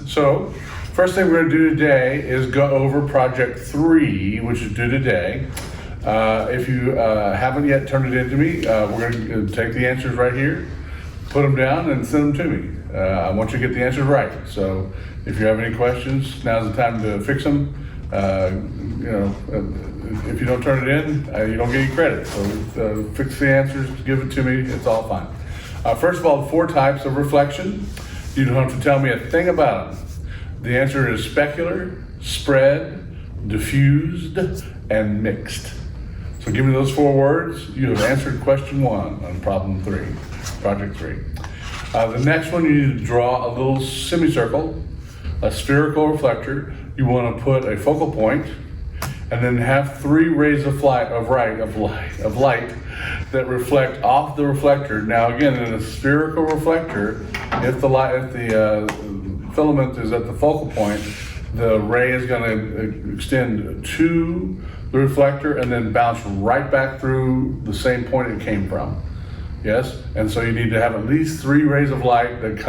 So, first thing we're going to do today is go over project 3, which is due today. If you haven't yet turned it in to me, we're going to take the answers right here, put them down, and send them to me. I want you to get the answers right. So, if you have any questions, now's the time to fix them. If you don't turn it in, you don't get any credit. So, fix the answers, give it to me. It's all fine. First of all, the 4 types of reflection. You don't have to tell me a thing about them. The answer is specular, spread, diffused, and mixed. So give me those 4 words. You have answered question 1 on problem 3, project 3. The next one, you need to draw a little semicircle, a spherical reflector. You want to put a focal point, and then have 3 rays of light that reflect off the reflector. Now again, in a spherical reflector, if the filament is at the focal point, the ray is going to extend to the reflector and then bounce right back through the same point it came from. Yes, and so you need to have at least 3 rays of light that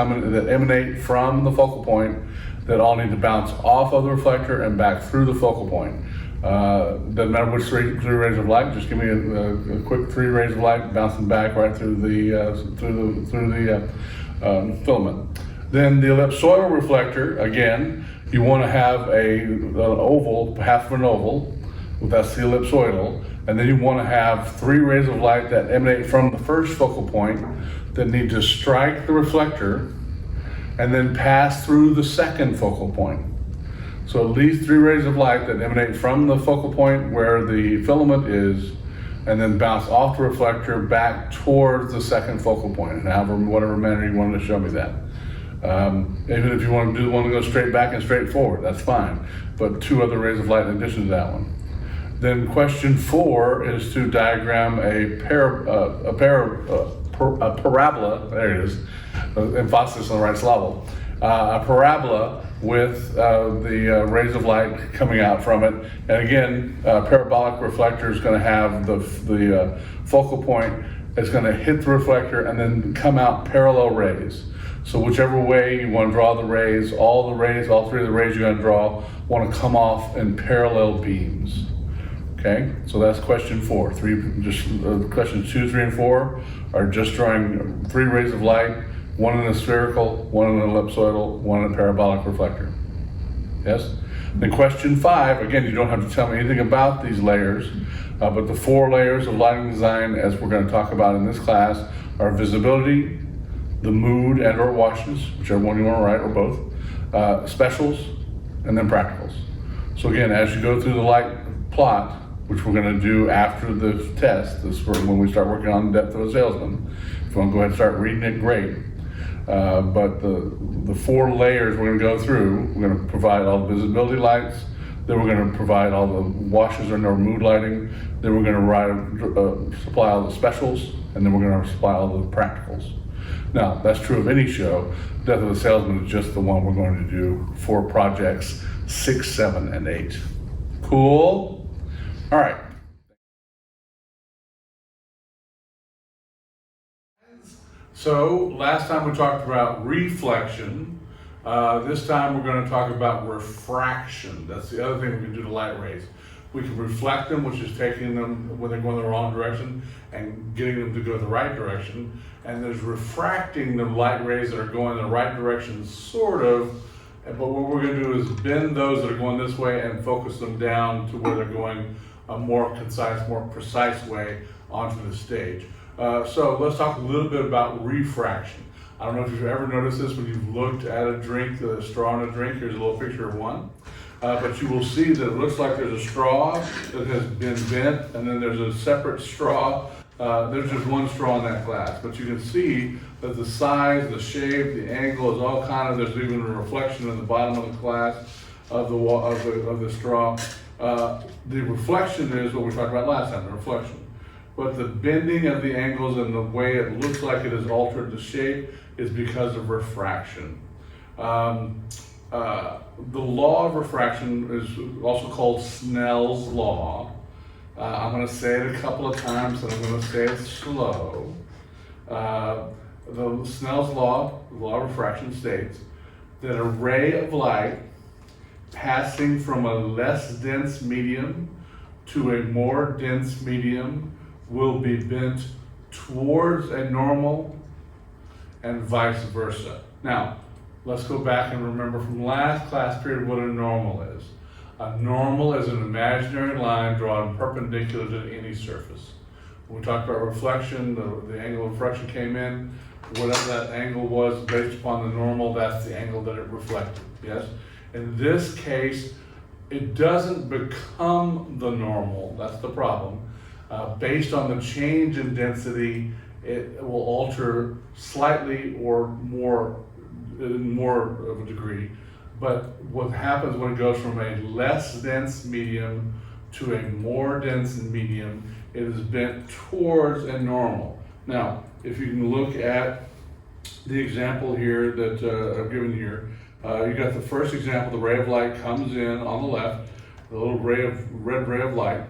emanate from the focal point that all need to bounce off of the reflector and back through the focal point. Doesn't matter which three rays of light. Just give me a quick 3 rays of light bouncing back right through the filament. Then the ellipsoidal reflector. Again, you want to have an oval, half of an oval. That's the ellipsoidal. And then you want to have 3 rays of light that emanate from the first focal point that need to strike the reflector and then pass through the second focal point. So at least 3 rays of light that emanate from the focal point where the filament is, and then bounce off the reflector back towards the second focal point, and whatever manner you wanted to show me that. Even if you want to go straight back and straight forward, that's fine. But 2 other rays of light in addition to that one. Then question 4 is to diagram a parabola. There it is. Emphasis on the right syllable. A parabola with the rays of light coming out from it. And again, parabolic reflector is going to have the focal point. It's going to hit the reflector and then come out parallel rays. So whichever way you want to draw the rays, all 3 of the rays you're going to draw want to come off in parallel beams. Okay, so that's question 4. Questions 2, 3, and 4 are just drawing 3 rays of light. 1 in a spherical, 1 in an ellipsoidal, 1 in a parabolic reflector. Yes? Then question 5, again, you don't have to tell me anything about these layers, but the 4 layers of lighting design, as we're going to talk about in this class, are visibility, the mood and or washes, whichever one you want to write, or both, specials, and then practicals. So again, as you go through the light plot, which we're going to do after the test, this is when we start working on the depth of a salesman. If you want to go ahead and start reading it, great. But the 4 layers we're going to go through, we're going to provide all the visibility lights, then we're going to provide all the washes and or mood lighting, then we're going to supply all the specials, and then we're going to supply all the practicals. Now, that's true of any show. Death of a Salesman is just the one we're going to do for projects 6, 7, and 8. Cool? All right. So last time we talked about reflection. This time we're going to talk about refraction. That's the other thing we can do to light rays. We can reflect them, which is taking them when they're going the wrong direction and getting them to go the right direction. And there's refracting the light rays that are going in the right direction, sort of. But what we're going to do is bend those that are going this way and focus them down to where they're going a more concise, more precise way onto the stage. So let's talk a little bit about refraction. I don't know if you've ever noticed this when you've looked at a drink, the straw in a drink. Here's a little picture of one. But you will see that it looks like there's a straw that has been bent, and then there's a separate straw. There's just one straw in that glass. But you can see that the size, the shape, the angle is all kind of, there's even a reflection in the bottom of the glass of the straw. The reflection is what we talked about last time, the reflection. But the bending of the angles and the way it looks like it has altered the shape is because of refraction. The law of refraction is also called Snell's law. I'm going to say it a couple of times and I'm going to say it slow. The Snell's law, the law of refraction states that a ray of light passing from a less dense medium to a more dense medium will be bent towards a normal and vice versa. Now, let's go back and remember from last class period what a normal is. A normal is an imaginary line drawn perpendicular to any surface. When we talked about reflection, the angle of reflection came in, whatever that angle was based upon the normal, that's the angle that it reflected, yes? In this case, it doesn't become the normal, that's the problem. Based on the change in density, it will alter slightly or more of a degree. But what happens when it goes from a less dense medium to a more dense medium, it is bent towards a normal. Now, if you can look at the example here that I've given here, you got the first example, the ray of light comes in on the left, the little red ray of light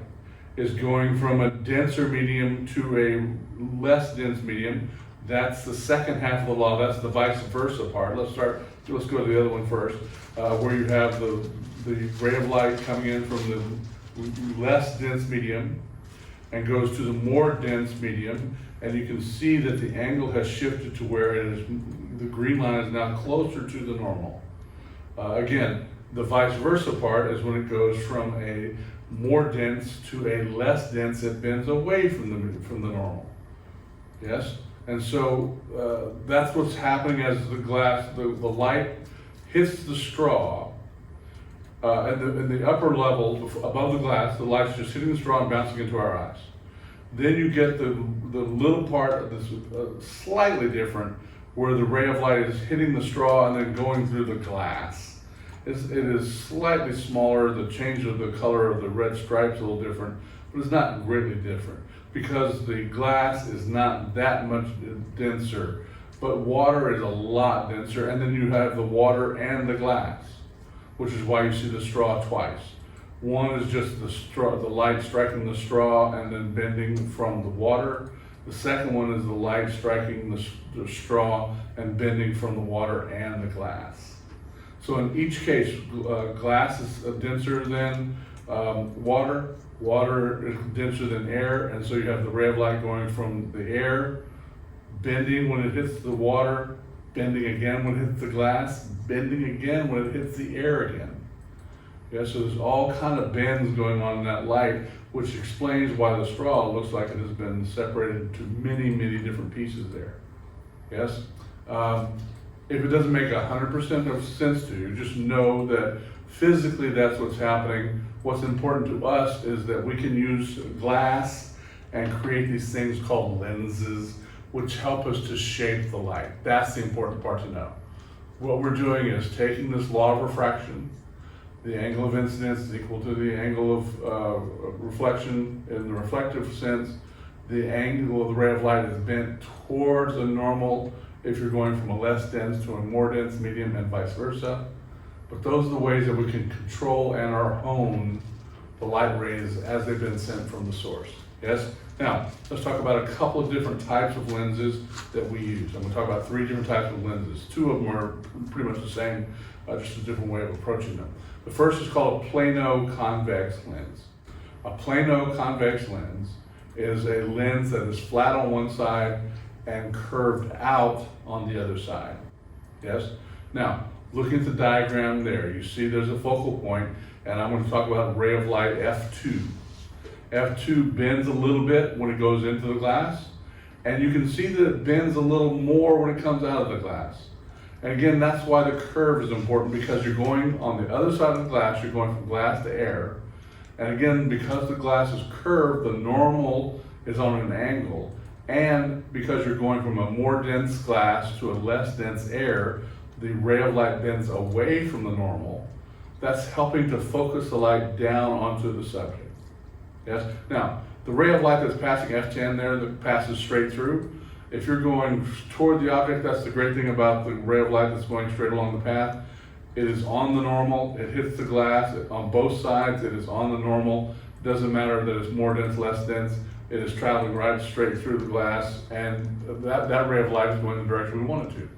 is going from a denser medium to a less dense medium. That's the second half of the law, that's the vice versa part. Let's go to the other one first, where you have the ray of light coming in from the less dense medium and goes to the more dense medium, and you can see that the angle has shifted to where it is, the green line is now closer to the normal. Again, the vice versa part is when it goes from a more dense to a less dense, it bends away from the normal. Yes? And so that's what's happening as the light hits the straw. In the upper level, above the glass, the light's just hitting the straw and bouncing into our eyes. Then you get the little part that's slightly different, where the ray of light is hitting the straw and then going through the glass. It is slightly smaller, the change of the color of the red stripe's a little different, but it's not really different because the glass is not that much denser, but water is a lot denser, and then you have the water and the glass, which is why you see the straw twice. One is just the light striking the straw and then bending from the water. The second one is the light striking the straw and bending from the water and the glass. So in each case, glass is denser than water. Water is denser than air, and so you have the ray of light going from the air, bending when it hits the water, bending again when it hits the glass, bending again when it hits the air again. Yeah, so there's all kind of bends going on in that light, which explains why the straw looks like it has been separated into many, many different pieces there. Yes? If it doesn't make 100% of sense to you, just know that physically that's what's happening. What's important to us is that we can use glass and create these things called lenses, which help us to shape the light. That's the important part to know. What we're doing is taking this law of refraction, the angle of incidence is equal to the angle of reflection in the reflective sense. The angle of the ray of light is bent towards a normal if you're going from a less dense to a more dense medium and vice versa. But those are the ways that we can control and or hone the light rays as they've been sent from the source. Yes? Now, let's talk about a couple of different types of lenses that we use. I'm going to talk about 3 different types of lenses. 2 of them are pretty much the same, just a different way of approaching them. The first is called a plano-convex lens. A plano-convex lens is a lens that is flat on one side and curved out on the other side. Yes? Now, look at the diagram there. You see there's a focal point, and I'm going to talk about ray of light F2. F2 bends a little bit when it goes into the glass, and you can see that it bends a little more when it comes out of the glass. And again, that's why the curve is important, because you're going on the other side of the glass, you're going from glass to air. And again, because the glass is curved, the normal is on an angle. And because you're going from a more dense glass to a less dense air, the ray of light bends away from the normal. That's helping to focus the light down onto the subject. Yes? Now, the ray of light that's passing F10 there, that passes straight through, if you're going toward the object, that's the great thing about the ray of light that's going straight along the path. It is on the normal, it hits the glass, on both sides it is on the normal. It doesn't matter that it's more dense, less dense, it is traveling right straight through the glass, and that ray of light is going the direction we want it to.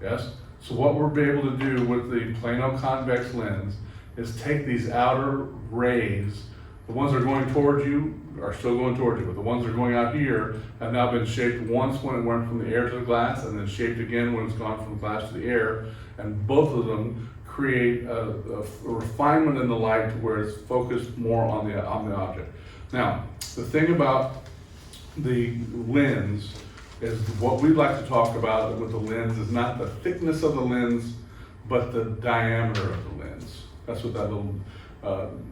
Yes? So what we'll be able to do with the plano convex lens is take these outer rays, the ones that are going towards you are still going towards you, but the ones that are going out here have now been shaped once when it went from the air to the glass, and then shaped again when it's gone from the glass to the air, and both of them create a refinement in the light to where it's focused more on the object. Now, the thing about the lens is what we like to talk about with the lens is not the thickness of the lens, but the diameter of the lens. That's what that little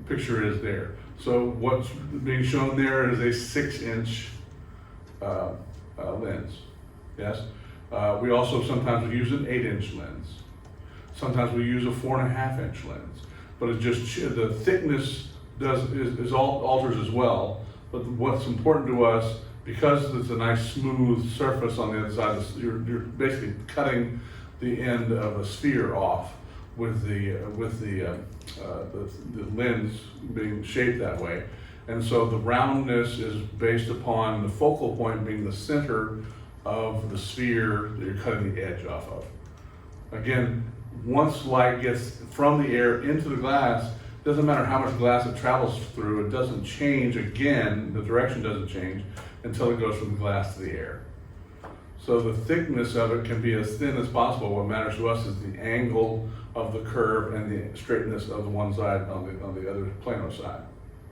picture is there. So what's being shown there is a 6-inch lens. Yes. We also sometimes use an 8-inch lens. Sometimes we use a 4.5-inch lens. But it just the thickness alters as well. But what's important to us, because it's a nice smooth surface on the other side, you're basically cutting the end of a sphere off with the lens being shaped that way. And so the roundness is based upon the focal point being the center of the sphere that you're cutting the edge off of. Again, once light gets from the air into the glass, doesn't matter how much glass it travels through, it doesn't change again, the direction doesn't change until it goes from the glass to the air. So the thickness of it can be as thin as possible. What matters to us is the angle of the curve and the straightness of the one side on the other plano side.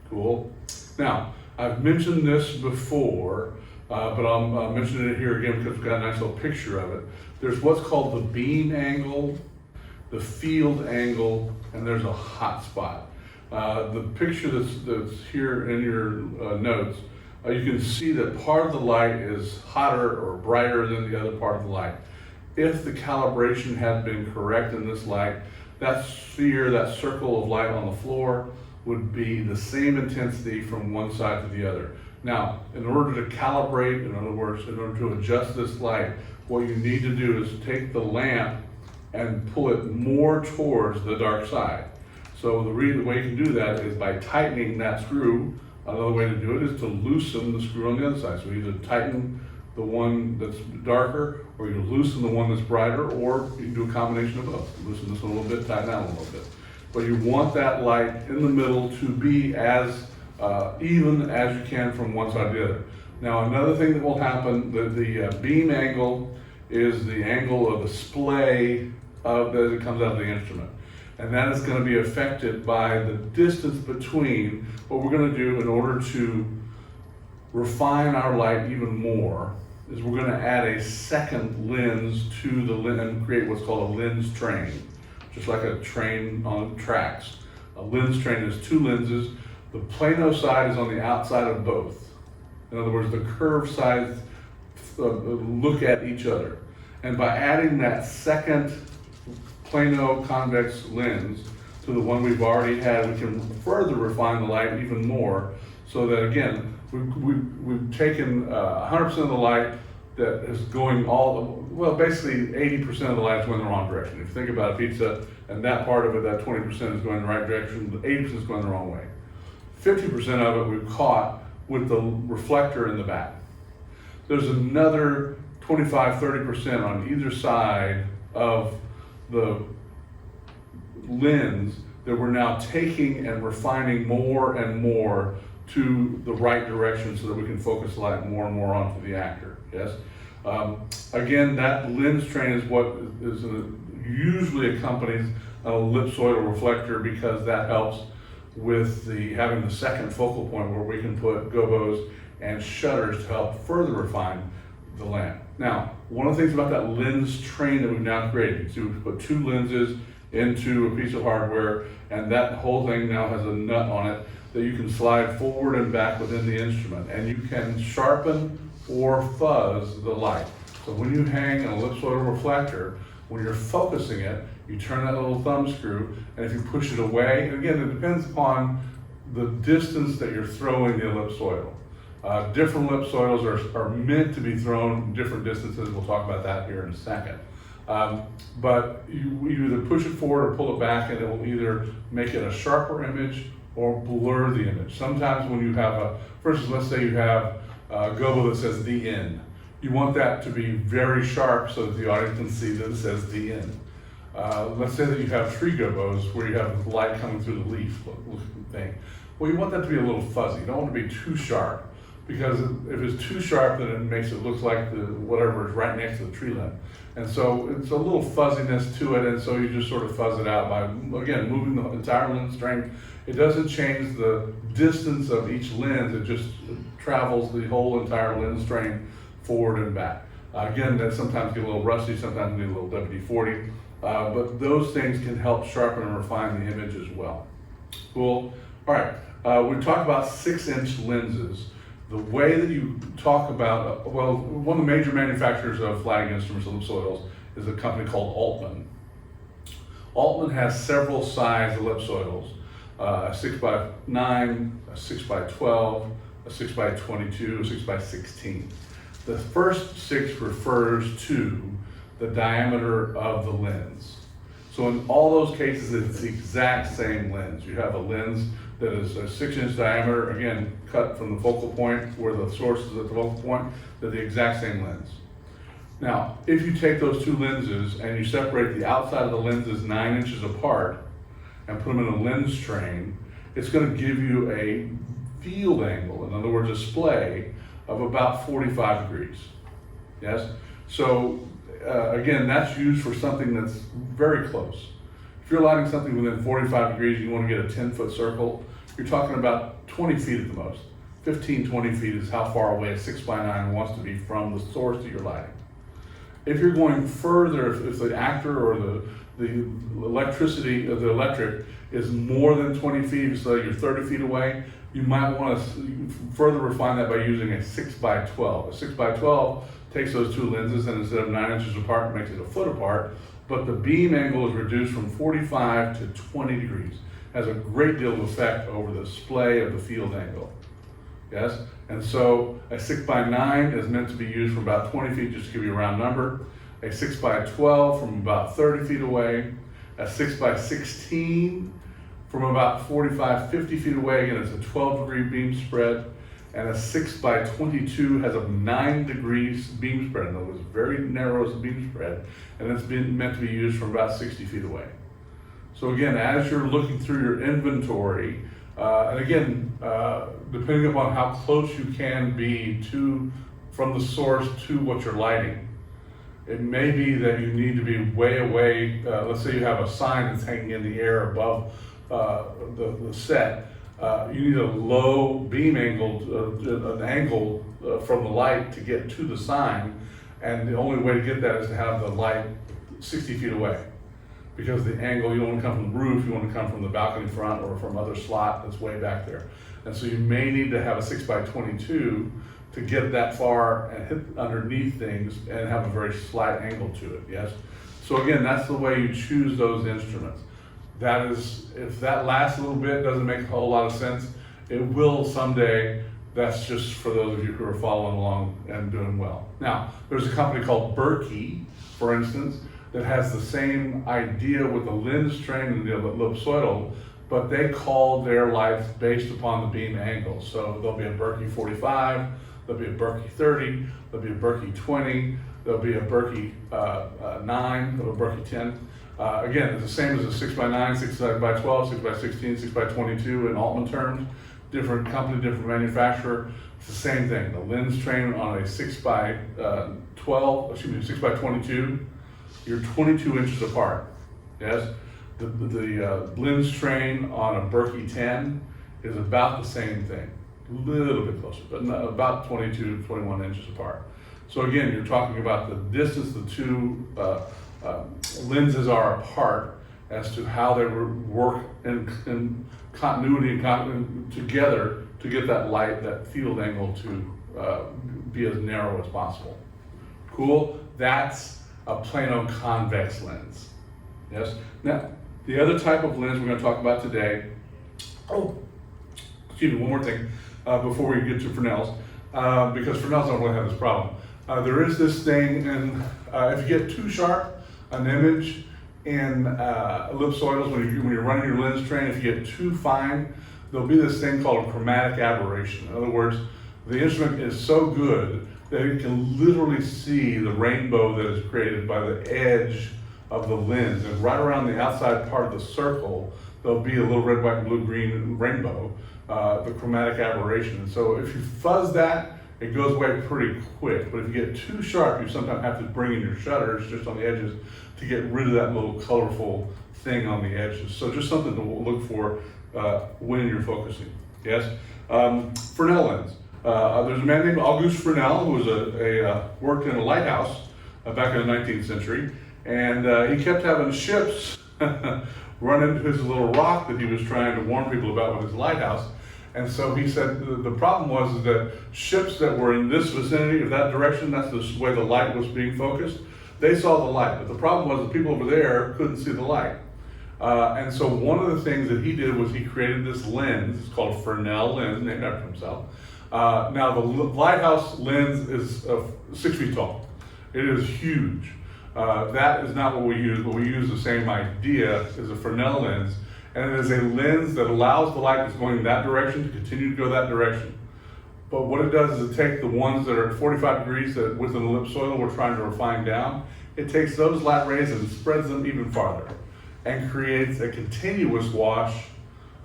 Cool? Now, I've mentioned this before, but I'll mention it here again because we've got a nice little picture of it. There's what's called the beam angle, the field angle, and there's a hot spot. The picture that's here in your notes, you can see that part of the light is hotter or brighter than the other part of the light. If the calibration had been correct in this light, that sphere, that circle of light on the floor would be the same intensity from one side to the other. Now, in order to calibrate, in other words, in order to adjust this light, what you need to do is take the lamp and pull it more towards the dark side. So the way you can do that is by tightening that screw. Another way to do it is to loosen the screw on the other side. So either tighten the one that's darker, or you loosen the one that's brighter, or you can do a combination of both. Loosen this one a little bit, tighten that one a little bit. But you want that light in the middle to be as even as you can from one side to the other. Now, another thing that will happen, the beam angle is the angle of the splay as it comes out of the instrument. And that is going to be affected by the distance between what we're going to do in order to refine our light even more is we're going to add a second lens to the lens and create what's called a lens train, just like a train on tracks. A lens train is two lenses. The plano side is on the outside of both. In other words, the curved sides look at each other. And by adding that second plano convex lens to the one we've already had, we can further refine the light even more, so that again, we've taken 100% of the light that is going basically 80% of the light is going the wrong direction. If you think about a pizza, and that part of it, that 20% is going the right direction, the 80% is going the wrong way. 50% of it we've caught with the reflector in the back. There's another 25-30% on either side of the lens that we're now taking and refining more and more to the right direction so that we can focus the light more and more onto the actor. Yes. Again, that lens train is what is usually accompanies an ellipsoidal reflector, because that helps with having the second focal point where we can put gobos and shutters to help further refine the lamp. Now, one of the things about that lens train that we've now created, so we put two lenses into a piece of hardware, and that whole thing now has a nut on it that you can slide forward and back within the instrument, and you can sharpen or fuzz the light. So when you hang an ellipsoidal reflector, when you're focusing it, you turn that little thumb screw, and if you push it away, again, it depends upon the distance that you're throwing the ellipsoidal. Different ellipsoidals are meant to be thrown different distances. We'll talk about that here in a second. But you either push it forward or pull it back, and it will either make it a sharper image or blur the image. Sometimes when you have for instance, let's say you have a gobo that says the end. you want that to be very sharp so that the audience can see that it says DN. Let's say that you have tree gobos where you have light coming through the leaf thing. Well, you want that to be a little fuzzy. You don't want to be too sharp, because if it's too sharp, then it makes it look like whatever is right next to the tree limb. And so it's a little fuzziness to it, and so you just sort of fuzz it out by, again, moving the entire lens string. It doesn't change the distance of each lens, it just travels the whole entire lens string forward and back. Again, that sometimes get a little rusty, sometimes need a little WD-40, but those things can help sharpen and refine the image as well. Cool. All right, we talked about 6-inch lenses. The way that you talk about, well, one of the major manufacturers of lighting instruments, ellipsoidals, is a company called Altman. Altman has several size ellipsoidals, a 6x9, a 6x12, a 6x22, a 6x16. The first 6 refers to the diameter of the lens. So in all those cases, it's the exact same lens. You have a lens that is a 6-inch diameter, again, cut from the focal point where the source is at the focal point, they're the exact same lens. Now, if you take those two lenses and you separate the outside of the lenses 9 inches apart and put them in a lens train, it's going to give you a field angle, in other words, a splay of about 45 degrees. Yes? So, again, that's used for something that's very close. If you're lighting something within 45 degrees, you want to get a 10-foot circle, you're talking about 20 feet at the most. 15, 20 feet is how far away a 6x9 wants to be from the source that you're lighting. If you're going further, if the actor or the electricity of the electric is more than 20 feet, so you're 30 feet away, you might want to further refine that by using a 6x12. A 6x12 takes those two lenses and instead of 9 inches apart, makes it a foot apart, but the beam angle is reduced from 45 to 20 degrees. Has a great deal of effect over the splay of the field angle. Yes? And so a 6x9 is meant to be used from about 20 feet, just to give you a round number. A 6x12 from about 30 feet away. A 6x16 from about 45, 50 feet away. Again, it's a 12-degree beam spread. And a 6x22 has a 9 degrees beam spread. In other words, very narrow beam spread. And it's meant to be used from about 60 feet away. So again, as you're looking through your inventory, and again, depending upon how close you can be from the source to what you're lighting, it may be that you need to be way away. Let's say you have a sign that's hanging in the air above the set. You need a low beam angle, an angle from the light to get to the sign, and the only way to get that is to have the light 60 feet away. Because the angle, you don't want to come from the roof, you want to come from the balcony front or from other slot that's way back there. And so you may need to have a 6x22 to get that far and hit underneath things and have a very slight angle to it, yes? So again, that's the way you choose those instruments. That is, if that lasts a little bit, doesn't make a whole lot of sense, it will someday. That's just for those of you who are following along and doing well. Now, there's a company called Berkey, for instance, that has the same idea with the lens train and the ellipsoidal, but they call their lights based upon the beam angle. So there'll be a Berkey 45, there'll be a Berkey 30, there'll be a Berkey 20, there'll be a Berkey 9, or a Berkey 10. Again, it's the same as a 6x9, 6x12, 6x16, 6x22 in Altman terms. Different company, different manufacturer. It's the same thing. The lens train on a 6x22, you're 22 inches apart. Yes? The lens train on a Berkey 10 is about the same thing. A little bit closer, but about 22, 21 inches apart. So again, you're talking about the distance the two lenses are apart as to how they work in continuity and together to get that light, that field angle to be as narrow as possible. Cool? That's a plano convex lens. Yes? Now, the other type of lens we're going to talk about today, excuse me, one more thing before we get to Fresnels, because Fresnels don't really have this problem. There is this thing, and if you get too sharp an image in ellipsoidals, when you're running your lens train, if you get too fine, there'll be this thing called chromatic aberration. In other words, the instrument is so good that it can literally see the rainbow that is created by the edge of the lens. And right around the outside part of the circle, there'll be a little red, white, and blue, green rainbow, the chromatic aberration. And so if you fuzz that, it goes away pretty quick. But if you get too sharp, you sometimes have to bring in your shutters just on the edges to get rid of that little colorful thing on the edges. So just something to look for when you're focusing. Yes? Fresnel lens. There's a man named Auguste Fresnel who was worked in a lighthouse back in the 19th century, and he kept having ships run into his little rock that he was trying to warn people about with his lighthouse. And so he said the problem was that ships that were in this vicinity of that direction, that's the way the light was being focused, they saw the light. But the problem was the people over there couldn't see the light. And so one of the things that he did was he created this lens. It's called a Fresnel lens, named after himself. Now the lighthouse lens is 6 feet tall. It is huge. That is not what we use, but we use the same idea as a Fresnel lens. And it is a lens that allows the light that's going in that direction to continue to go that direction. But what it does is it takes the ones that are at 45 degrees that with an ellipsoidal we're trying to refine down, it takes those light rays and spreads them even farther and creates a continuous wash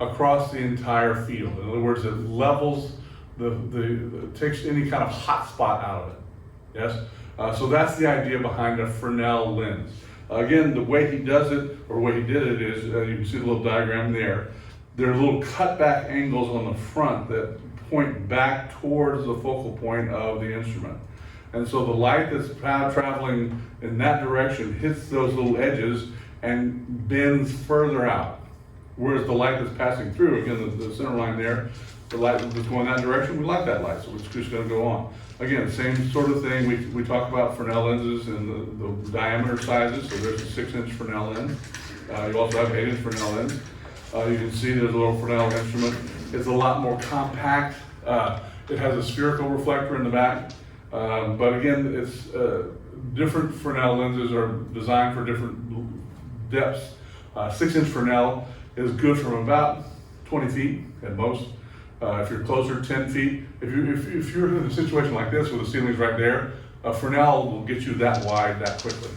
across the entire field. In other words, it levels it takes any kind of hot spot out of it. Yes? So that's the idea behind a Fresnel lens. Again, the way he does it, or the way he did it is, you can see the little diagram there. There are little cutback angles on the front that point back towards the focal point of the instrument. And so the light that's traveling in that direction hits those little edges and bends further out. Whereas the light that's passing through, again, the center line there, the light that's going that direction, we like that light, so it's just going to go on. Again, same sort of thing. We talk about Fresnel lenses and the diameter sizes. So there's a 6-inch Fresnel lens. You also have an 8-inch Fresnel lens. You can see there's a little Fresnel instrument. It's a lot more compact. It has a spherical reflector in the back. But again, it's different Fresnel lenses are designed for different depths. 6-inch Fresnel is good from about 20 feet at most. If you're closer, 10 feet. If you're in a situation like this where the ceiling's right there, a Fresnel will get you that wide that quickly.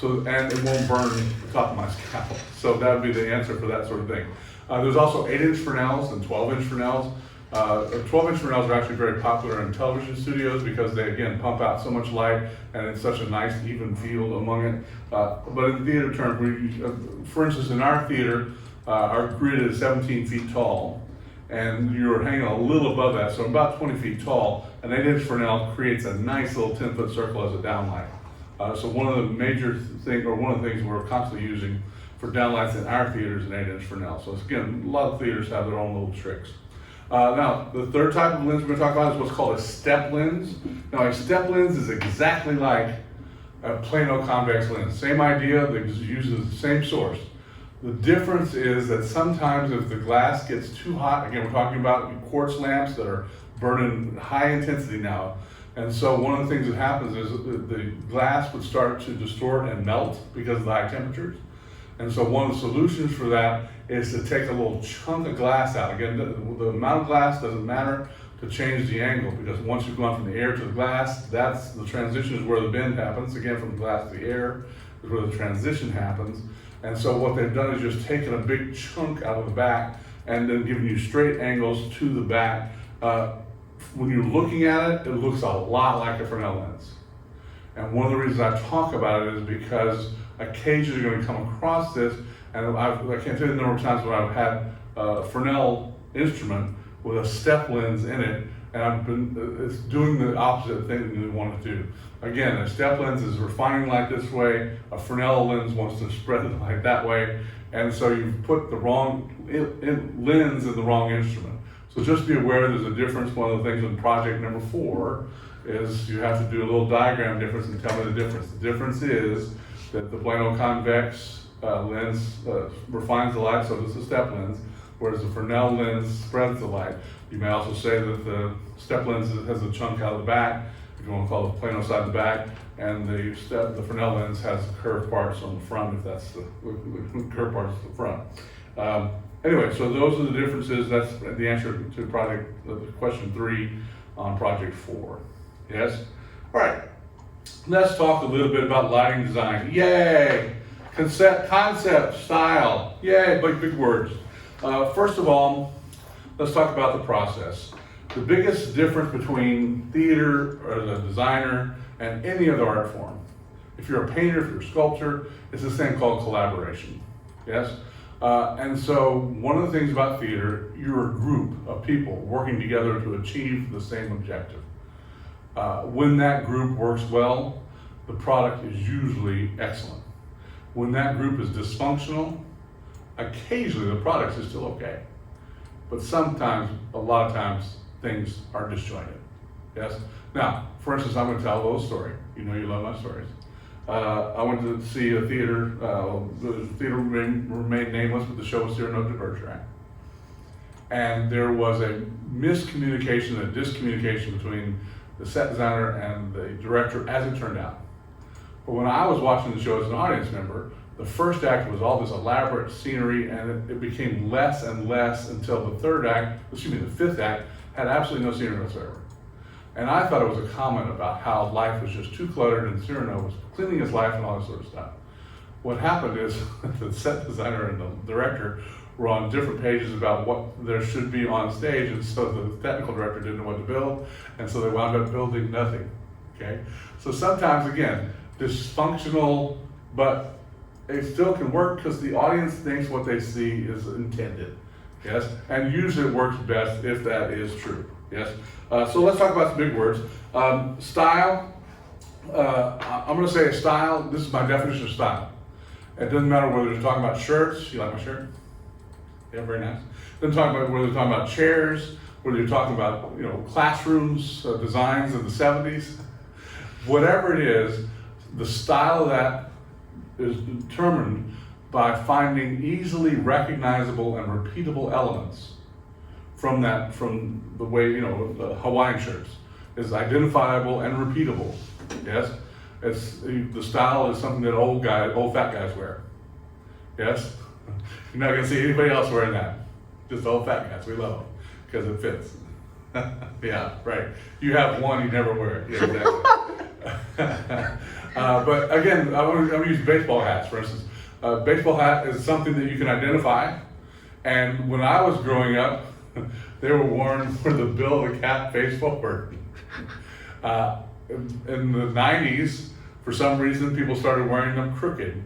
So, and it won't burn the top of my scalp. So that would be the answer for that sort of thing. There's also 8-inch Fresnels and 12-inch Fresnels. 12-inch Fresnels are actually very popular in television studios because they, again, pump out so much light and it's such a nice even field among it. But in theater terms, for instance, in our theater, our grid is 17 feet tall. And you're hanging a little above that, so about 20 feet tall. An 8-inch Fresnel creates a nice little 10-foot circle as a downlight. So one of the major things, or one of the things we're constantly using for downlights in our theater is an 8-inch Fresnel. So again, a lot of theaters have their own little tricks. Now, the third type of lens we're going to talk about is what's called a step lens. Now, a step lens is exactly like a plano convex lens. Same idea, it uses the same source. The difference is that sometimes if the glass gets too hot, again, we're talking about quartz lamps that are burning high intensity now. And so one of the things that happens is the glass would start to distort and melt because of the high temperatures. And so one of the solutions for that is to take a little chunk of glass out. Again, the amount of glass doesn't matter to change the angle, because once you've gone from the air to the glass, that's the transition is where the bend happens. Again, from the glass to the air is where the transition happens. And so what they've done is just taken a big chunk out of the back and then giving you straight angles to the back. When you're looking at it, it looks a lot like a Fresnel lens. And one of the reasons I talk about it is because occasionally you're going to come across this, and I can't tell you the number of times when I've had a Fresnel instrument with a step lens in it, and it's doing the opposite thing that you want to do. Again, a step lens is refining light this way, a Fresnel lens wants to spread the light that way, and so you've put the wrong lens in the wrong instrument. So just be aware there's a difference. One of the things in project number 4 is you have to do a little diagram difference and tell me the difference. The difference is that the plano convex lens refines the light, so does the step lens, whereas the Fresnel lens spreads the light. You may also say that the step lens has a chunk out of the back, if you want to call it the plano side of the back, and the Fresnel lens has curved parts on the front, if that's the curved parts at the front. Anyway, so those are the differences. That's the answer to question 3 on project 4. Yes? All right, let's talk a little bit about lighting design. Yay! Concept, style, yay, big words. First of all, let's talk about the process. The biggest difference between theater or the designer and any other art form, if you're a painter, if you're a sculptor, it's this thing called collaboration, yes? And so one of the things about theater, you're a group of people working together to achieve the same objective. When that group works well, the product is usually excellent. When that group is dysfunctional, occasionally the product is still okay. But sometimes, a lot of times, things are disjointed, yes? Now, for instance, I'm gonna tell a little story. You know you love my stories. I went to see a theater, the theater remained nameless, but the show was Cyrano de Bergerac. And there was a miscommunication, a discommunication between the set designer and the director, as it turned out. But when I was watching the show as an audience member, the first act was all this elaborate scenery, and it became less and less until the fifth act had absolutely no scenery whatsoever. And I thought it was a comment about how life was just too cluttered and Cyrano was cleaning his life and all this sort of stuff. What happened is the set designer and the director were on different pages about what there should be on stage, and so the technical director didn't know what to build, and so they wound up building nothing, okay? So sometimes, again, dysfunctional, but it still can work because the audience thinks what they see is intended, yes? And usually it works best if that is true, yes? So let's talk about some big words. Style, I'm gonna say style, this is my definition of style. It doesn't matter whether you're talking about shirts, you like my shirt? Yeah, very nice. Doesn't talk about whether you're talking about chairs, whether you're talking about classrooms, designs of the 70s, whatever it is, the style of that is determined by finding easily recognizable and repeatable elements from the way, the Hawaiian shirts is identifiable and repeatable, yes? The style is something that old fat guys wear, yes? You're not gonna see anybody else wearing that, just old fat guys, we love them, because it fits. Yeah, right. You have one, you never wear it, yeah, exactly. But again, I'm gonna use baseball hats, for instance. Baseball hat is something that you can identify, and when I was growing up, they were worn where the bill of the cap faced forward. In the 90s, for some reason, people started wearing them crooked.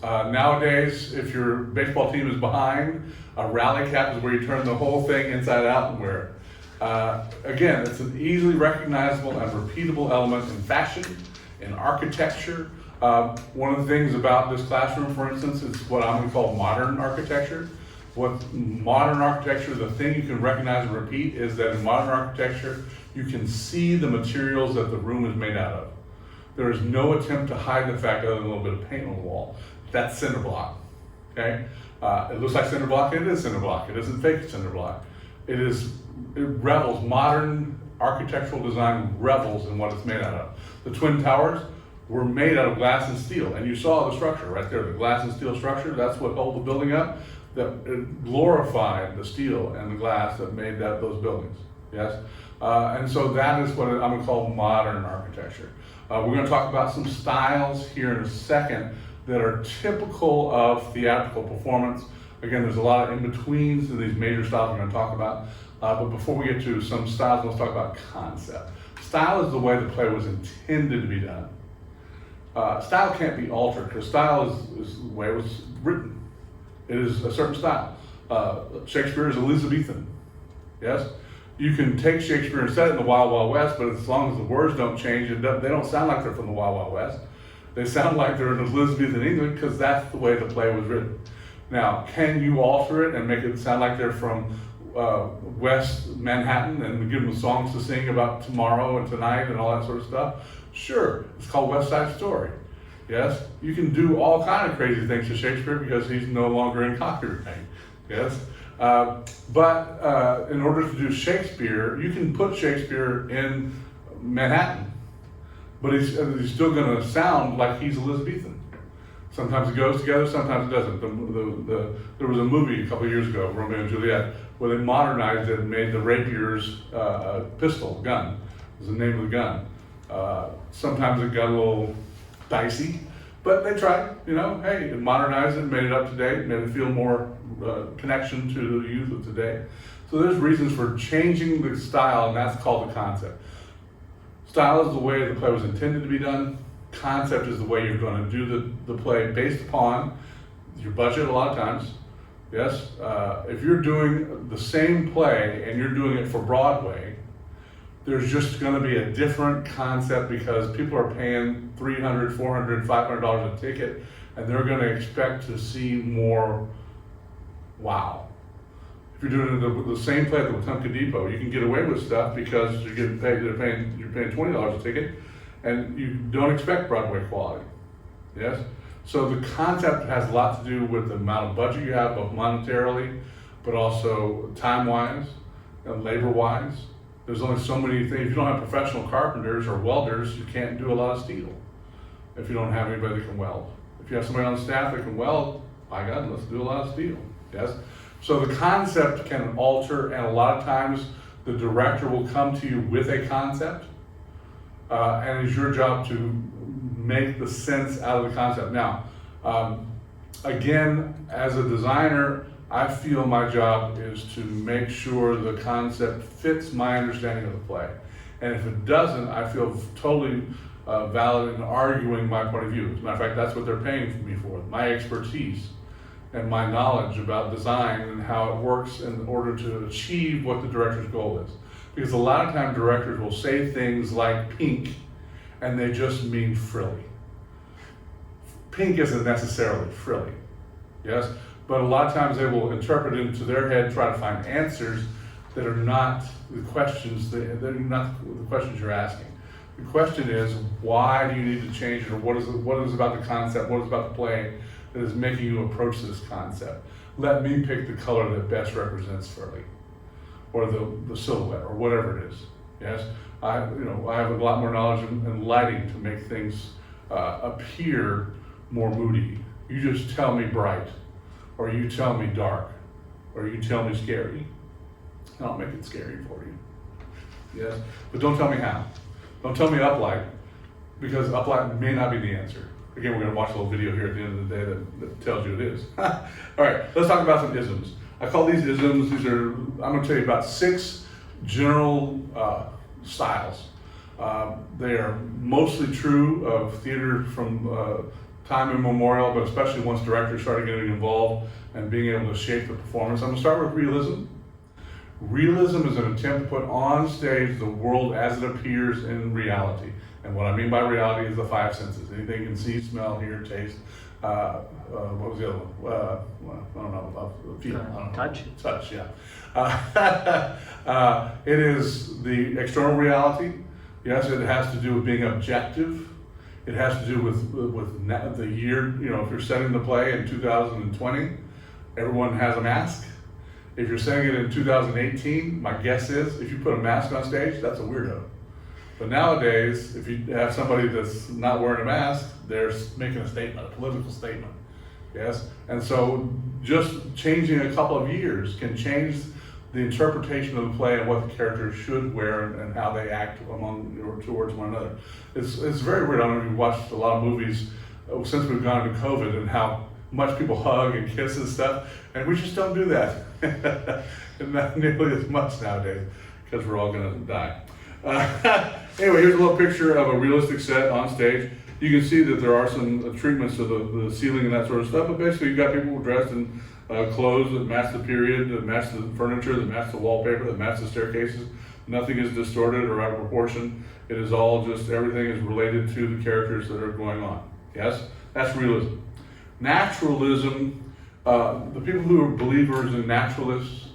Nowadays, if your baseball team is behind, a rally cap is where you turn the whole thing inside out and wear it. Again, it's an easily recognizable and repeatable element in fashion, in architecture. One of the things about this classroom, for instance, is what I'm gonna call modern architecture. What modern architecture, the thing you can recognize and repeat is that in modern architecture, you can see the materials that the room is made out of. There is no attempt to hide the fact other than a little bit of paint on the wall. That's cinder block, okay? It looks like cinder block, it is cinder block. It isn't fake cinder block. It revels, modern architectural design revels in what it's made out of. The Twin Towers were made out of glass and steel, and you saw the structure right there, the glass and steel structure, that's what held the building up, that glorified the steel and the glass that made those buildings, yes? And so that is what I'm gonna call modern architecture. We're gonna talk about some styles here in a second that are typical of theatrical performance. Again, there's a lot of in-betweens in these major styles we're gonna talk about. But before we get to some styles, let's talk about concept. Style is the way the play was intended to be done. Style can't be altered because style is the way it was written. It is a certain style. Shakespeare is Elizabethan, yes? You can take Shakespeare and set it in the Wild Wild West, but as long as the words don't change, they don't sound like they're from the Wild Wild West. They sound like they're in Elizabethan England because that's the way the play was written. Now, can you alter it and make it sound like they're from West Manhattan and give them songs to sing about tomorrow and tonight and all that sort of stuff? Sure, it's called West Side Story. Yes, you can do all kind of crazy things to Shakespeare because he's no longer in copyright. Yes, but in order to do Shakespeare, you can put Shakespeare in Manhattan, but he's still going to sound like he's Elizabethan. Sometimes it goes together, sometimes it doesn't. There was a movie a couple of years ago, Romeo and Juliet, where they modernized it and made the rapier's pistol gun, was the name of the gun. Sometimes it got a little dicey, but they tried, hey, it modernized it, made it up to date, made it feel more connection to the youth of today. So there's reasons for changing the style, and that's called the concept. Style is the way the play was intended to be done. Concept is the way you're going to do the play based upon your budget a lot of times. Yes, if you're doing the same play and you're doing it for Broadway, there's just going to be a different concept because people are paying $300, $400, $500 a ticket, and they're going to expect to see more wow. If you're doing the same play at the Wetumpka Depot, you can get away with stuff because you're getting paid. You're paying $20 a ticket, and you don't expect Broadway quality. Yes. So the concept has a lot to do with the amount of budget you have, both monetarily, but also time-wise and labor-wise. There's only so many things. If you don't have professional carpenters or welders, you can't do a lot of steel. If you don't have anybody that can weld. If you have somebody on staff that can weld, by God, let's do a lot of steel. Yes. So the concept can alter, and a lot of times the director will come to you with a concept, and it's your job to make the sense out of the concept. Now, again, as a designer, I feel my job is to make sure the concept fits my understanding of the play. And if it doesn't, I feel totally valid in arguing my point of view. As a matter of fact, that's what they're paying me for, my expertise and my knowledge about design and how it works in order to achieve what the director's goal is. Because a lot of times directors will say things like pink, and they just mean frilly. Pink isn't necessarily frilly, yes? But a lot of times they will interpret it into their head, try to find answers that are not the questions, they're not the questions you're asking. The question is, why do you need to change it, or what is about the concept, what is about the play that is making you approach this concept? Let me pick the color that best represents frilly, or the silhouette, or whatever it is, yes? I have a lot more knowledge in lighting to make things appear more moody. You just tell me bright, or you tell me dark, or you tell me scary, and I'll make it scary for you. Yes, but don't tell me how. Don't tell me uplight, because uplight may not be the answer. Again, we're going to watch a little video here at the end of the day that tells you it is. All right, let's talk about some isms. I call these isms. I'm going to tell you about 6 general styles. They are mostly true of theater from time immemorial, but especially once directors started getting involved and being able to shape the performance. I'm going to start with realism. Realism is an attempt to put on stage the world as it appears in reality. And what I mean by reality is the 5 senses. Anything you can see, smell, hear, taste. What was the other one? I don't know. Feel. Touch. Touch, yeah. It is the external reality. Yes, it has to do with being objective. It has to do with the year. If you're setting the play in 2020, everyone has a mask. If you're setting it in 2018, my guess is if you put a mask on stage, that's a weirdo. But nowadays, if you have somebody that's not wearing a mask, they're making a statement, a political statement. Yes? And so just changing a couple of years can change the interpretation of the play and what the characters should wear and how they act towards one another. It's very weird. I don't know if you've watched a lot of movies since we've gone into COVID and how much people hug and kiss and stuff, and we just don't do that. And not nearly as much nowadays because we're all gonna die. Anyway, here's a little picture of a realistic set on stage. You can see that there are some treatments to the ceiling and that sort of stuff, but basically you've got people dressed in clothes that match the period, that match the furniture, that match the wallpaper, that match the staircases. Nothing is distorted or out of proportion. It is all just, everything is related to the characters that are going on. Yes? That's realism. Naturalism, the people who are believers and naturalists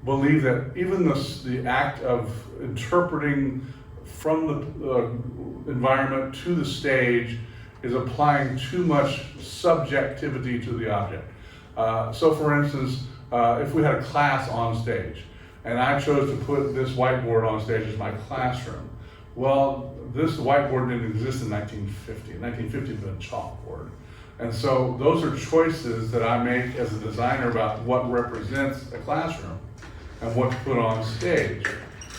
believe that even the act of interpreting from the environment to the stage is applying too much subjectivity to the object. So for instance, if we had a class on stage and I chose to put this whiteboard on stage as my classroom, well, this whiteboard didn't exist in 1950. In 1950 it was a chalkboard. And so those are choices that I make as a designer about what represents a classroom and what to put on stage.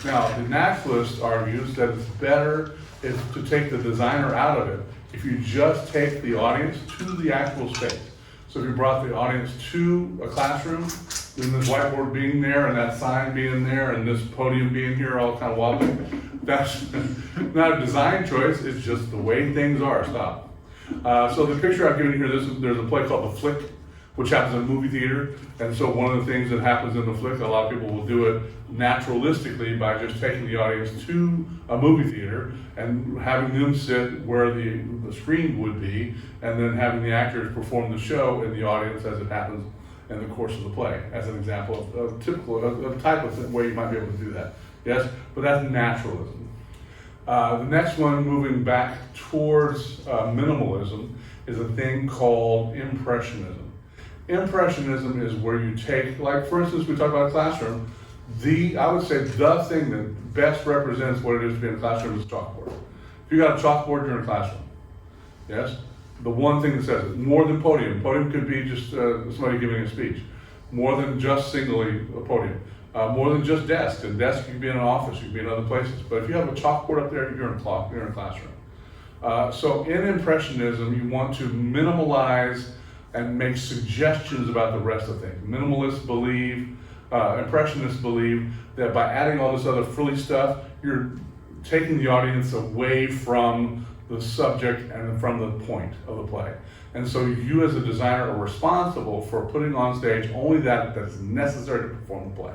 Now, the naturalist argues that it's better is to take the designer out of it. If you just take the audience to the actual space. So if you brought the audience to a classroom, then this whiteboard being there and that sign being there and this podium being here all kind of wobbling, that's not a design choice, it's just the way things are. Stop. So the picture I've given you here, there's a play called The Flick, which happens in a movie theater. And so one of the things that happens in The Flick, a lot of people will do it naturalistically by just taking the audience to a movie theater and having them sit where the screen would be, and then having the actors perform the show in the audience as it happens in the course of the play, as an example of a type of way you might be able to do that. Yes, but that's naturalism. The next one, moving back towards minimalism, is a thing called impressionism. Impressionism is where you take, like for instance, we talked about a classroom. I would say the thing that best represents what it is to be in a classroom is a chalkboard. If you got a chalkboard, you're in a classroom. Yes? The one thing that says it, more than podium. Podium could be just somebody giving a speech. More than just singly a podium. More than just desk. A desk can be in an office, you can be in other places. But if you have a chalkboard up there, you're in a classroom. So in Impressionism, you want to minimalize and make suggestions about the rest of things. Impressionists believe that by adding all this other frilly stuff, you're taking the audience away from the subject and from the point of the play. And so you as a designer are responsible for putting on stage only that is necessary to perform the play.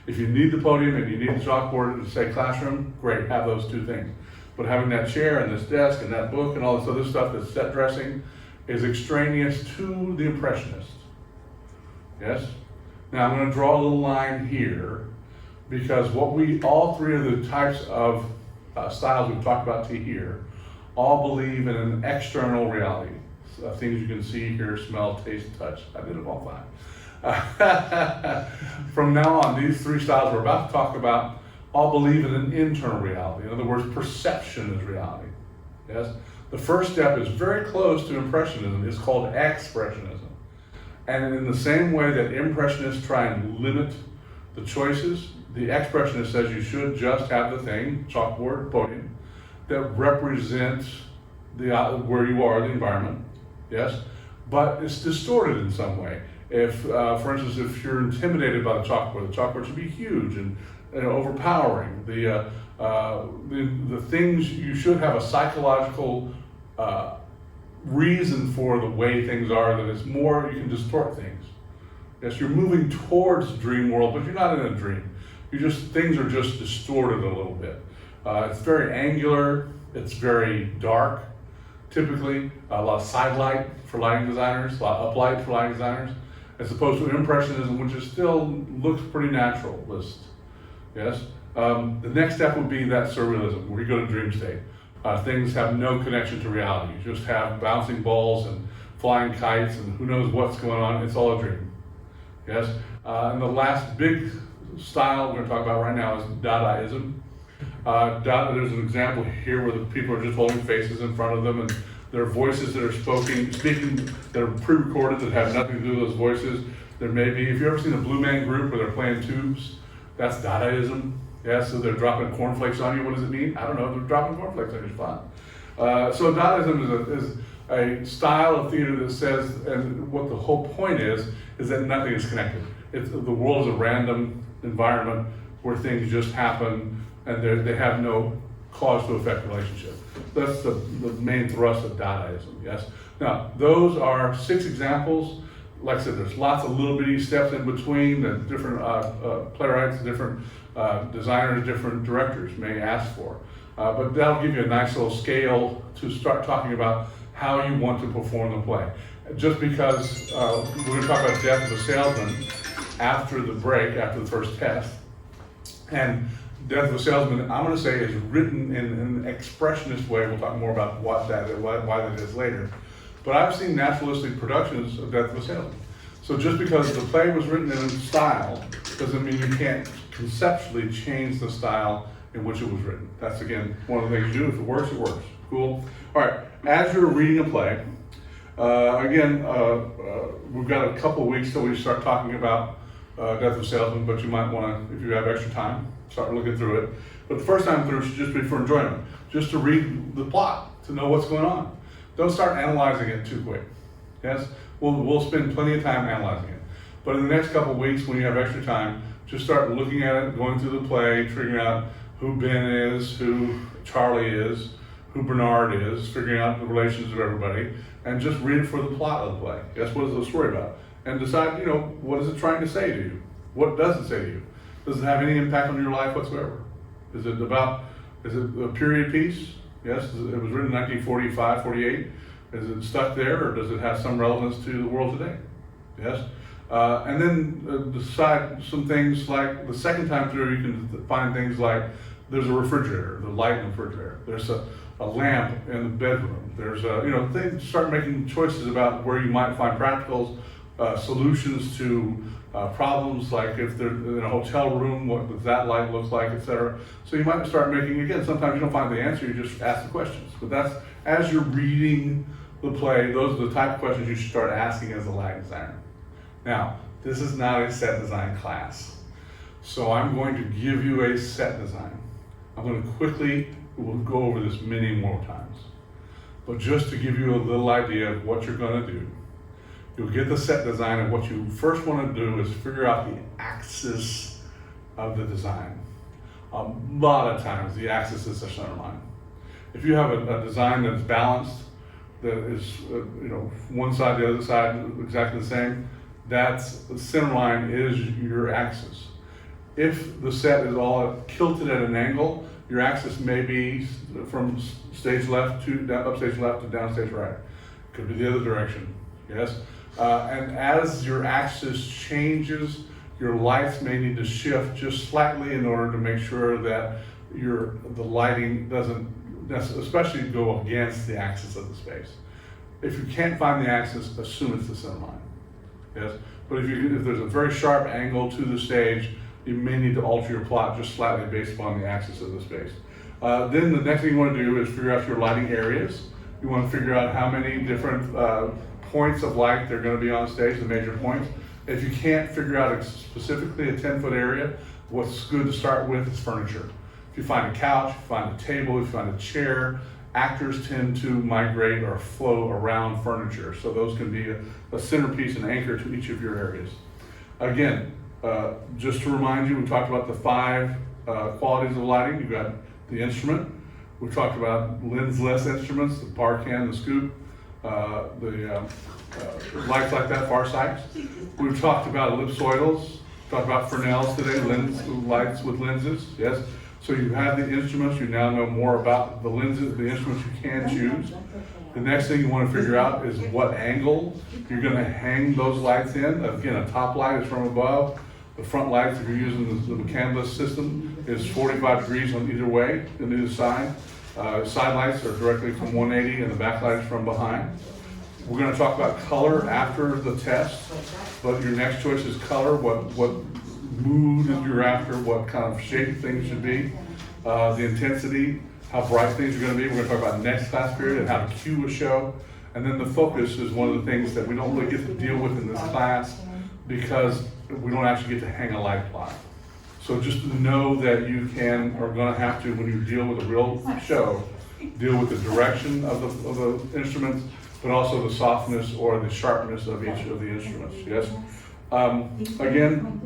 If you need the podium and you need the chalkboard to say classroom, great, have those two things. But having that chair and this desk and that book and all this other stuff that's set dressing is extraneous to the impressionist. Yes? Now I'm going to draw a little line here, because all three of the types of styles we've talked about to here all believe in an external reality. Things you can see, hear, smell, taste, touch. I did them all fine. From now on, these three styles we're about to talk about all believe in an internal reality. In other words, perception is reality. Yes? The first step is very close to Impressionism. It's called expressionism. And in the same way that Impressionists try and limit the choices, the Expressionist says you should just have the thing, chalkboard, podium, that represents where you are, the environment, yes? But it's distorted in some way. If, for instance, if you're intimidated by the chalkboard should be huge and overpowering. The things, you should have a psychological reason for the way things are, that it's more, you can distort things. Yes, you're moving towards dream world, but you're not in a dream. Things are just distorted a little bit. It's very angular, it's very dark, typically, a lot of side light for lighting designers, a lot of uplight for lighting designers, as opposed to Impressionism, which still looks pretty naturalist. Yes? The next step would be that surrealism, where you go to dream state. Things have no connection to reality. You just have bouncing balls and flying kites and who knows what's going on. It's all a dream. Yes? And the last big style we're going to talk about right now is Dadaism. There's an example here where the people are just holding faces in front of them, and there are voices that are speaking that are pre-recorded that have nothing to do with those voices. There may be, if you've ever seen a Blue Man Group where they're playing tubes, that's Dadaism. Yeah, so they're dropping cornflakes on you. What does it mean? I don't know. They're dropping cornflakes on you. It's fun. So Dadaism is a style of theater that says, and what the whole point is that nothing is connected. The world is a random environment where things just happen and they have no cause to effect relationship. That's the main thrust of Dadaism. Yes. Now those are 6 examples. Like I said, there's lots of little bitty steps in between that different playwrights, different designers, different directors may ask for. But that'll give you a nice little scale to start talking about how you want to perform the play. Just because we're going to talk about Death of a Salesman after the break, after the first test. And Death of a Salesman, I'm going to say, is written in an expressionist way. We'll talk more about what that is, why that is later. But I've seen naturalistic productions of Death of a Salesman. So just because the play was written in style doesn't mean you can't conceptually change the style in which it was written. That's, again, one of the things you do. If it works, it works. Cool? All right, as you're reading a play, we've got a couple of weeks till we start talking about Death of a Salesman, but you might want to, if you have extra time, start looking through it. But the first time through should just be for enjoyment, just to read the plot, to know what's going on. Don't start analyzing it too quick. Yes, we'll spend plenty of time analyzing it. But in the next couple of weeks, when you have extra time, just start looking at it, going through the play, figuring out who Ben is, who Charlie is, who Bernard is, figuring out the relations of everybody, and just read it for the plot of the play. Yes, what is the story about? And decide, you know, what is it trying to say to you? What does it say to you? Does it have any impact on your life whatsoever? Is it a period piece? Yes, it was written in 1945, 48. Is it stuck there, or does it have some relevance to the world today? Yes. And then decide some things like the second time through, you can find things like there's a refrigerator, the light in the refrigerator. There's a lamp in the bedroom. There's things, start making choices about where you might find practical solutions to problems, like if they're in a hotel room, what does that light look like, etc. So you might start making, again, sometimes you don't find the answer, you just ask the questions. But that's, as you're reading the play, those are the type of questions you should start asking as a lighting designer. Now, this is not a set design class, so I'm going to give you a set design. I'm going to quickly, we'll go over this many more times, but just to give you a little idea of what you're going to do, you'll get the set design, and what you first want to do is figure out the axis of the design. A lot of times, the axis is the center line. If you have a design that's balanced, that is, one side, the other side, exactly the same, that's the center line is your axis. If the set is all tilted at an angle, your axis may be from stage left to up stage left to down stage right. Could be the other direction. Yes. And as your axis changes, your lights may need to shift just slightly in order to make sure that the lighting doesn't especially go against the axis of the space. If you can't find the axis, assume it's the center line. Yes, but if there's a very sharp angle to the stage, you may need to alter your plot just slightly based upon the axis of the space. Then the next thing you want to do is figure out your lighting areas. You want to figure out how many different points of light they're going to be on stage, the major points. If you can't figure out specifically a 10-foot area, what's good to start with is furniture. If you find a couch, if you find a table, if you find a chair, actors tend to migrate or flow around furniture. So those can be a centerpiece and anchor to each of your areas. Again, just to remind you, we talked about the 5 qualities of lighting. You've got the instrument. We talked about lensless instruments, the bar can, the scoop, the lights like that, far sights. We've talked about ellipsoidals, talked about Fresnels today, lights with lenses, yes. So you have the instruments, you now know more about the lenses, the instruments you can choose. The next thing you want to figure out is what angle you're going to hang those lights in. Again, a top light is from above. The front lights, if you're using the canvas system, is 45 degrees on either way, on either side. Side lights are directly from 180 and the back light is from behind. We're going to talk about color after the test, but your next choice is color, what mood you're after, what kind of shape things should be, the intensity, how bright things are going to be. We're going to talk about next class period and how to cue a show. And then the focus is one of the things that we don't really get to deal with in this class because we don't actually get to hang a light plot. So just know that you are going to have to, when you deal with a real show, deal with the direction of the instruments, but also the softness or the sharpness of each of the instruments, yes? Again,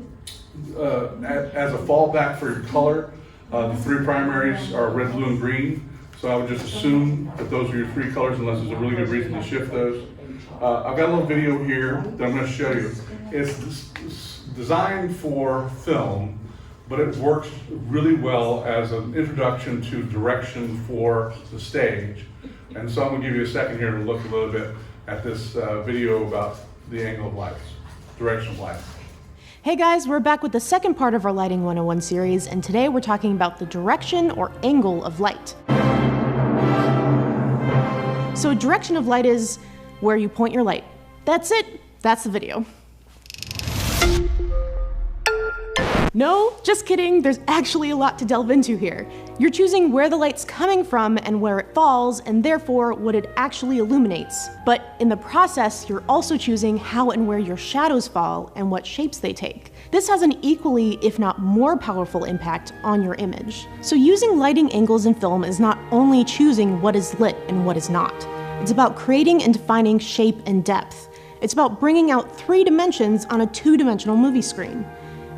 as a fallback for your color, the 3 primaries are red, blue, and green. So I would just assume that those are your 3 colors unless there's a really good reason to shift those. I've got a little video here that I'm going to show you. It's designed for film, but it works really well as an introduction to direction for the stage. And so I'm going to give you a second here to look a little bit at this video about the angle of lights, direction of light. Hey guys, we're back with the second part of our Lighting 101 series, and today we're talking about the direction or angle of light. So direction of light is where you point your light. That's it. That's the video. No, just kidding. There's actually a lot to delve into here. You're choosing where the light's coming from and where it falls, and therefore what it actually illuminates. But in the process, you're also choosing how and where your shadows fall and what shapes they take. This has an equally, if not more powerful impact on your image. So using lighting angles in film is not only choosing what is lit and what is not. It's about creating and defining shape and depth. It's about bringing out 3 dimensions on a 2-dimensional movie screen.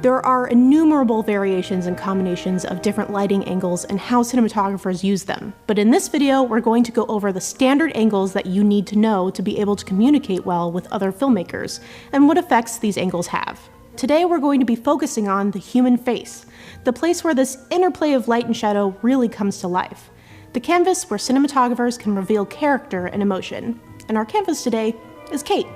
There are innumerable variations and combinations of different lighting angles and how cinematographers use them. But in this video, we're going to go over the standard angles that you need to know to be able to communicate well with other filmmakers, and what effects these angles have. Today, we're going to be focusing on the human face, the place where this interplay of light and shadow really comes to life. The canvas where cinematographers can reveal character and emotion. And our canvas today is Kate.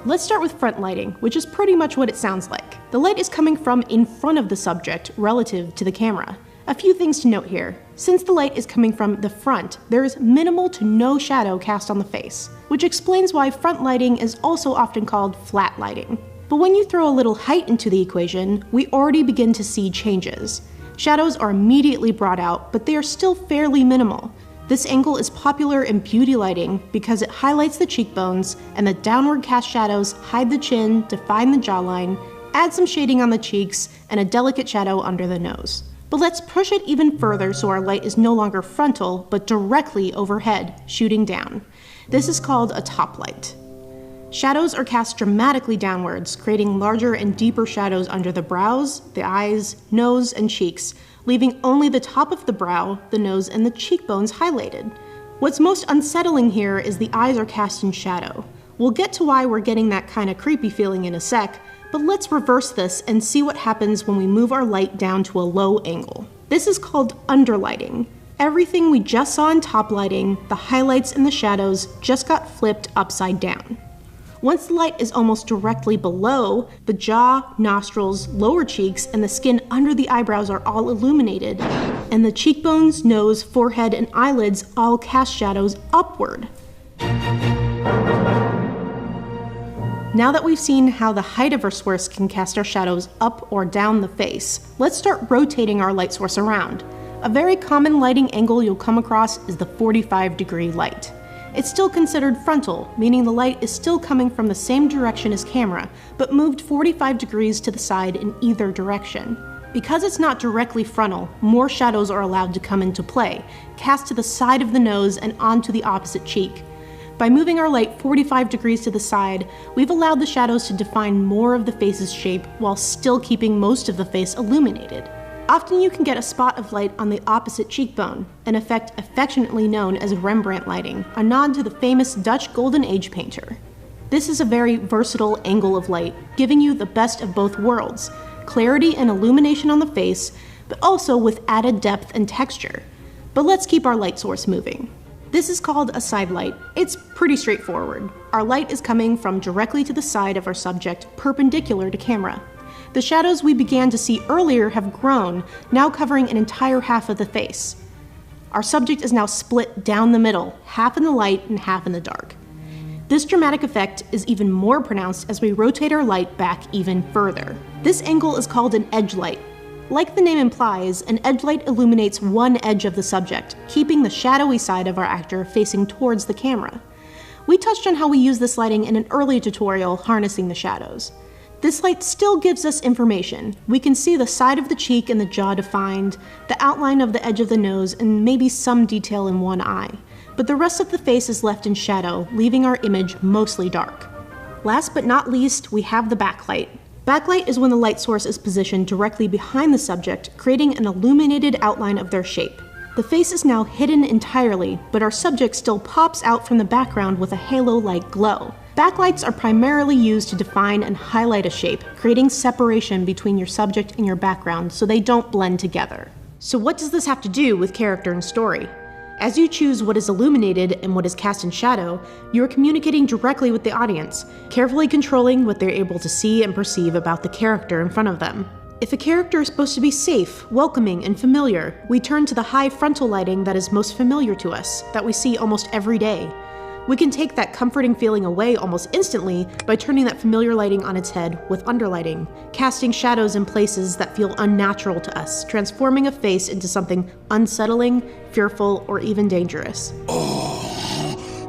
Let's start with front lighting, which is pretty much what it sounds like. The light is coming from in front of the subject relative to the camera. A few things to note here. Since the light is coming from the front, there is minimal to no shadow cast on the face, which explains why front lighting is also often called flat lighting. But when you throw a little height into the equation, we already begin to see changes. Shadows are immediately brought out, but they are still fairly minimal. This angle is popular in beauty lighting because it highlights the cheekbones, and the downward cast shadows hide the chin, define the jawline, add some shading on the cheeks, and a delicate shadow under the nose. But let's push it even further so our light is no longer frontal, but directly overhead, shooting down. This is called a top light. Shadows are cast dramatically downwards, creating larger and deeper shadows under the brows, the eyes, nose, and cheeks, leaving only the top of the brow, the nose, and the cheekbones highlighted. What's most unsettling here is the eyes are cast in shadow. We'll get to why we're getting that kind of creepy feeling in a sec, but let's reverse this and see what happens when we move our light down to a low angle. This is called underlighting. Everything we just saw in top lighting, the highlights and the shadows, just got flipped upside down. Once the light is almost directly below, the jaw, nostrils, lower cheeks, and the skin under the eyebrows are all illuminated, and the cheekbones, nose, forehead, and eyelids all cast shadows upward. Now that we've seen how the height of our source can cast our shadows up or down the face, let's start rotating our light source around. A very common lighting angle you'll come across is the 45-degree light. It's still considered frontal, meaning the light is still coming from the same direction as camera, but moved 45 degrees to the side in either direction. Because it's not directly frontal, more shadows are allowed to come into play, cast to the side of the nose and onto the opposite cheek. By moving our light 45 degrees to the side, we've allowed the shadows to define more of the face's shape while still keeping most of the face illuminated. Often you can get a spot of light on the opposite cheekbone, an effect affectionately known as Rembrandt lighting, a nod to the famous Dutch Golden Age painter. This is a very versatile angle of light, giving you the best of both worlds, clarity and illumination on the face, but also with added depth and texture. But let's keep our light source moving. This is called a side light. It's pretty straightforward. Our light is coming from directly to the side of our subject, perpendicular to camera. The shadows we began to see earlier have grown, now covering an entire half of the face. Our subject is now split down the middle, half in the light and half in the dark. This dramatic effect is even more pronounced as we rotate our light back even further. This angle is called an edge light. Like the name implies, an edge light illuminates one edge of the subject, keeping the shadowy side of our actor facing towards the camera. We touched on how we use this lighting in an earlier tutorial harnessing the shadows. This light still gives us information. We can see the side of the cheek and the jaw defined, the outline of the edge of the nose, and maybe some detail in one eye. But the rest of the face is left in shadow, leaving our image mostly dark. Last but not least, we have the backlight. Backlight is when the light source is positioned directly behind the subject, creating an illuminated outline of their shape. The face is now hidden entirely, but our subject still pops out from the background with a halo-like glow. Backlights are primarily used to define and highlight a shape, creating separation between your subject and your background so they don't blend together. So what does this have to do with character and story? As you choose what is illuminated and what is cast in shadow, you are communicating directly with the audience, carefully controlling what they're able to see and perceive about the character in front of them. If a character is supposed to be safe, welcoming, and familiar, we turn to the high frontal lighting that is most familiar to us, that we see almost every day. We can take that comforting feeling away almost instantly by turning that familiar lighting on its head with underlighting, casting shadows in places that feel unnatural to us, transforming a face into something unsettling, fearful, or even dangerous.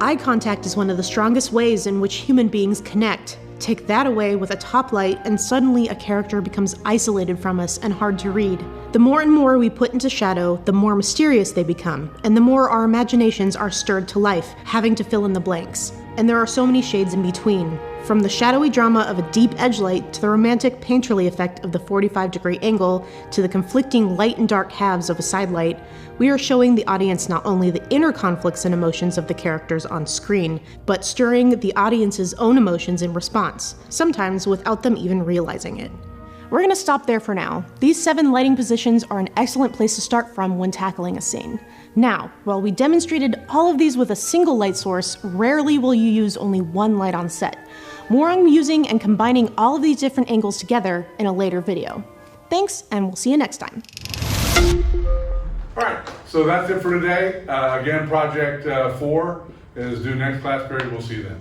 Eye contact is one of the strongest ways in which human beings connect. Take that away with a top light and suddenly a character becomes isolated from us and hard to read. The more and more we put into shadow, the more mysterious they become, and the more our imaginations are stirred to life, having to fill in the blanks. And there are so many shades in between. From the shadowy drama of a deep edge light to the romantic painterly effect of the 45-degree angle to the conflicting light and dark halves of a side light, we are showing the audience not only the inner conflicts and emotions of the characters on screen, but stirring the audience's own emotions in response, sometimes without them even realizing it. We're going to stop there for now. These 7 lighting positions are an excellent place to start from when tackling a scene. Now, while we demonstrated all of these with a single light source, rarely will you use only one light on set. More on using and combining all of these different angles together in a later video. Thanks, and we'll see you next time. All right, so that's it for today. Again, project 4 is due next class period. We'll see you then.